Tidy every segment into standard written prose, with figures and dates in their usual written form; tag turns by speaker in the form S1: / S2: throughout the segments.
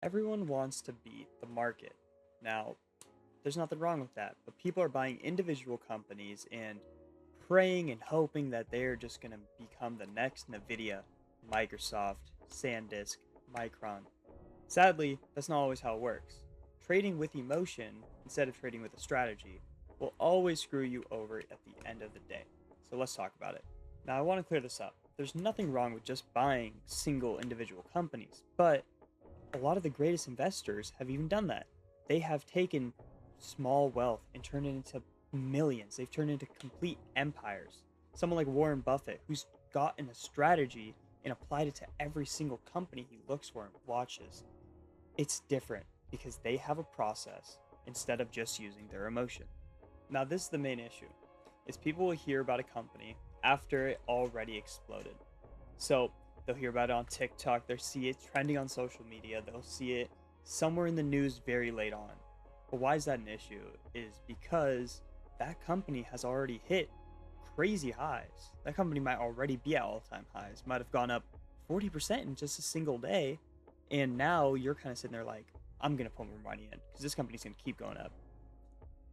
S1: Everyone wants to beat the market. Now, there's nothing wrong with that, but people are buying individual companies and praying and hoping that they're just going to become the next Nvidia, Microsoft, SanDisk, Micron. Sadly, that's not always how it works. Trading with emotion instead of trading with a strategy will always screw you over at the end of the day. So let's talk about it. Now, I want to clear this up. There's nothing wrong with just buying single individual companies, but a lot of the greatest investors have even done that. They have taken small wealth and turned it into millions. They've turned into complete empires. Someone like Warren Buffett, who's gotten a strategy and applied it to every single company he looks for and watches. It's different because they have a process instead of just using their emotion. Now, this is the main issue. Is people will hear about a company after it already exploded. So they'll hear about it on TikTok, they'll see it trending on social media, they'll see it somewhere in the news very late on. But why is that an issue? Is because that company has already hit crazy highs. That company might already be at all-time highs, might have gone up 40% in just a single day. And now you're kind of sitting there like, I'm going to put more money in because this company's going to keep going up.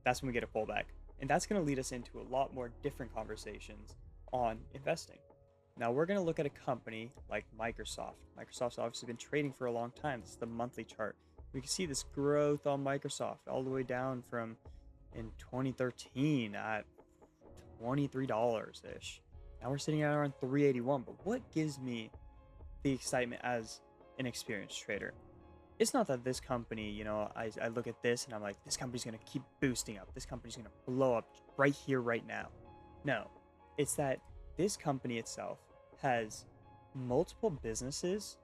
S1: That's when we get a pullback. And that's going to lead us into a lot more different conversations on investing. Now we're going to look at a company like Microsoft. Microsoft's obviously been trading for a long time. This is the monthly chart. We can see this growth on Microsoft all the way down from in 2013 at $23 ish. Now we're sitting at around 381. But what gives me the excitement as an experienced trader? It's not that this company, I look at this and I'm like, this company's going to keep boosting up. This company's going to blow up right here, right now. No, it's that this company itself has multiple businesses,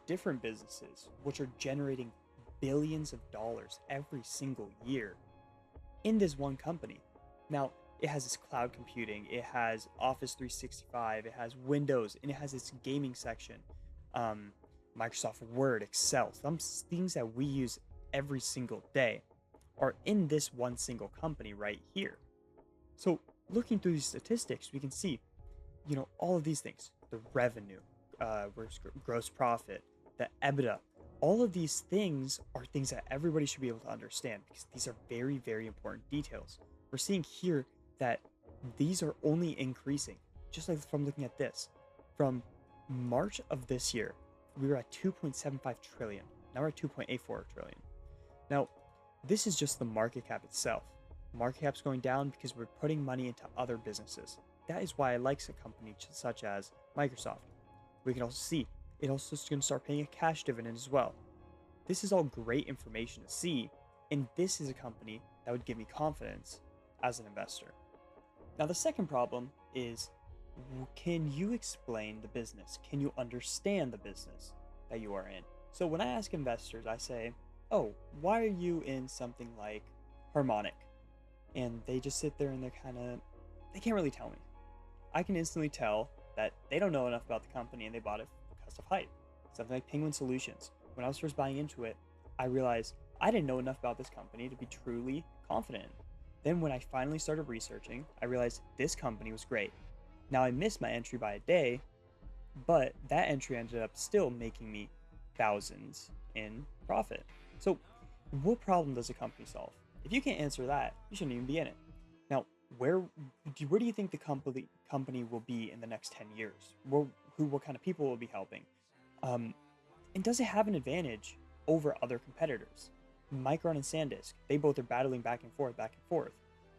S1: different businesses, which are generating billions of dollars every single year in this one company. Now, it has its cloud computing, it has Office 365, it has Windows, and it has its gaming section. Microsoft Word, Excel, some things that we use every single day are in this one single company right here. So looking through these statistics, we can see, all of these things, the revenue, gross profit, the EBITDA, all of these things are things that everybody should be able to understand because these are very, very important details. We're seeing here that these are only increasing, just like from looking at this. From March of this year, we were at 2.75 trillion. Now we're at 2.84 trillion. Now, this is just the market cap itself. Market cap's going down because we're putting money into other businesses. That is why I like a company such as Microsoft. We can also see it also is going to start paying a cash dividend as well. This is all great information to see, and this is a company that would give me confidence as an investor. Now, the second problem is, can you explain the business? Can you understand the business that you are in? So when I ask investors, I say, oh, why are you in something like Harmonic? And they just sit there and they can't really tell me. I can instantly tell that they don't know enough about the company and they bought it because of hype. Something like Penguin Solutions. When I was first buying into it, I realized I didn't know enough about this company to be truly confident. Then when I finally started researching, I realized this company was great. Now I missed my entry by a day, but that entry ended up still making me thousands in profit. So what problem does a company solve? If you can't answer that, you shouldn't even be in it. Now, where do you think the company will be in the next 10 years? What kind of people will be helping? And does it have an advantage over other competitors? Micron and SanDisk, they both are battling back and forth,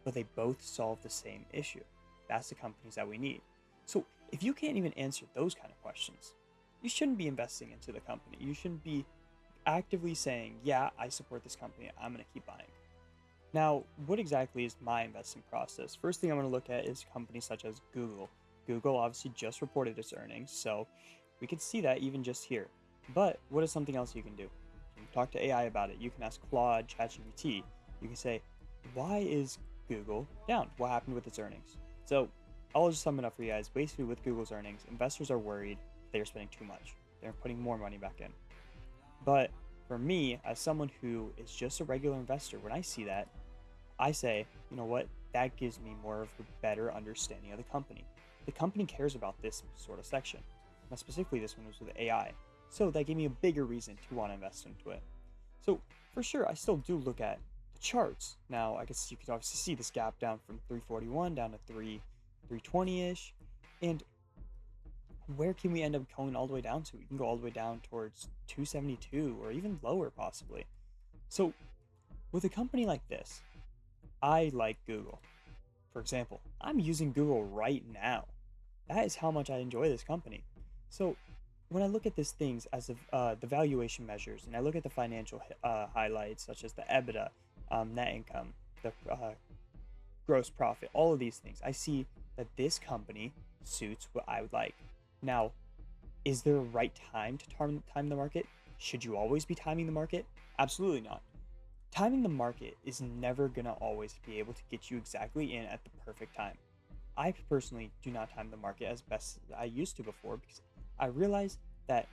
S1: but they both solve the same issue. That's the companies that we need. So if you can't even answer those kind of questions, you shouldn't be investing into the company. You shouldn't be actively saying, yeah, I support this company, I'm going to keep buying. Now, what exactly is my investing process? First thing I'm going to look at is companies such as Google. Google obviously just reported its earnings, so we can see that even just here. But what is something else you can do? You can talk to AI about it. You can ask Claude, ChatGPT. You can say, why is Google down? What happened with its earnings? So I'll just sum it up for you guys. Basically, with Google's earnings, investors are worried they're spending too much. They're putting more money back in. But for me, as someone who is just a regular investor, when I see that, I say, you know what? That gives me more of a better understanding of the company. The company cares about this sort of section. Now, specifically, this one was with AI. So that gave me a bigger reason to want to invest into it. So for sure, I still do look at the charts. Now, I guess you could obviously see this gap down from 341 down to 320-ish. And where can we end up going all the way down to? We can go all the way down towards 272 or even lower possibly. So with a company like this, I like Google. For example, I'm using Google right now. That is how much I enjoy this company. So when I look at these things as the valuation measures, and I look at the financial highlights such as the EBITDA, net income, the gross profit, all of these things, I see that this company suits what I would like. Now, is there a right time to time the market? Should you always be timing the market? Absolutely not. Timing the market is never going to always be able to get you exactly in at the perfect time. I personally do not time the market as best as I used to before because I realized that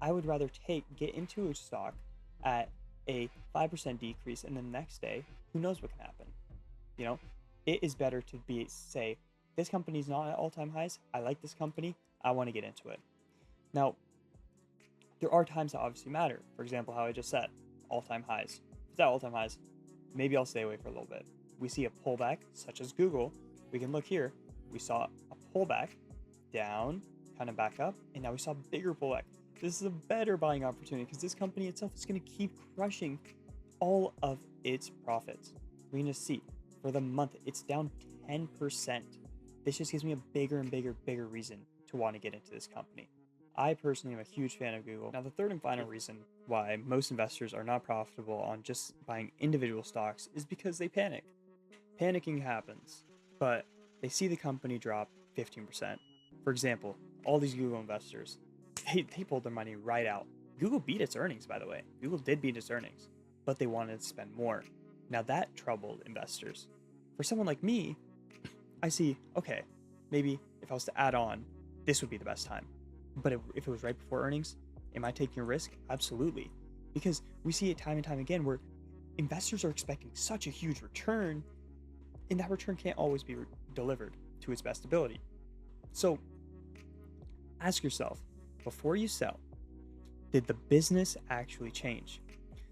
S1: I would rather get into a stock at a 5% decrease and the next day, who knows what can happen. You know, it is better to say, this company is not at all-time highs. I like this company. I want to get into it. Now, there are times that obviously matter. For example, how I just said, all-time highs. If it's at all-time highs, maybe I'll stay away for a little bit. We see a pullback, such as Google. We can look here. We saw a pullback down, kind of back up, and now we saw a bigger pullback. This is a better buying opportunity because this company itself is going to keep crushing all of its profits. We're going to see for the month, it's down 10%. This just gives me a bigger and bigger reason to want to get into this company. I personally am a huge fan of Google. Now, the third and final reason why most investors are not profitable on just buying individual stocks is because they panic. Panicking happens, but they see the company drop 15%. For example, all these Google investors, they pulled their money right out. Google beat its earnings, by the way. Google did beat its earnings, but they wanted to spend more. Now that troubled investors. For someone like me, I see, okay, maybe if I was to add on, this would be the best time. But if it was right before earnings, am I taking a risk? Absolutely. Because we see it time and time again where investors are expecting such a huge return, and that return can't always be delivered to its best ability. So ask yourself, before you sell, did the business actually change?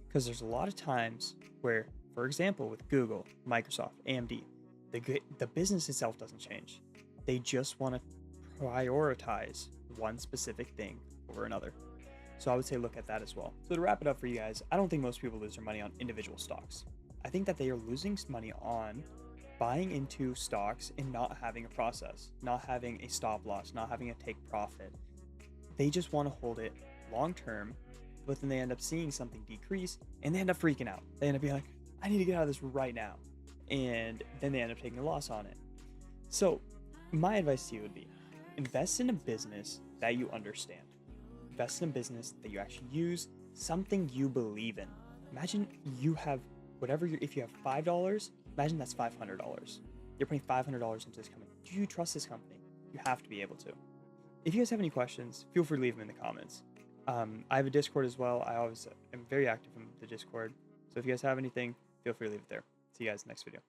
S1: Because there's a lot of times where, for example, with Google, Microsoft, AMD, the business itself doesn't change. They just want to prioritize one specific thing over another. So I would say look at that as well. So to wrap it up for you guys, I don't think most people lose their money on individual stocks. I think that they are losing money on buying into stocks and not having a process, not having a stop loss, not having a take profit. They just want to hold it long term, but then they end up seeing something decrease and they end up freaking out. They end up being like, I need to get out of this right now. And then they end up taking a loss on it. So my advice to you would be invest in a business that you understand. Invest in a business that you actually use, something you believe in. Imagine you have if you have $5, imagine that's $500. You're putting $500 into this company. Do you trust this company? You have to be able to. If you guys have any questions, feel free to leave them in the comments. I have a Discord as well. I always am very active in the Discord. So if you guys have anything, feel free to leave it there. See you guys in the next video.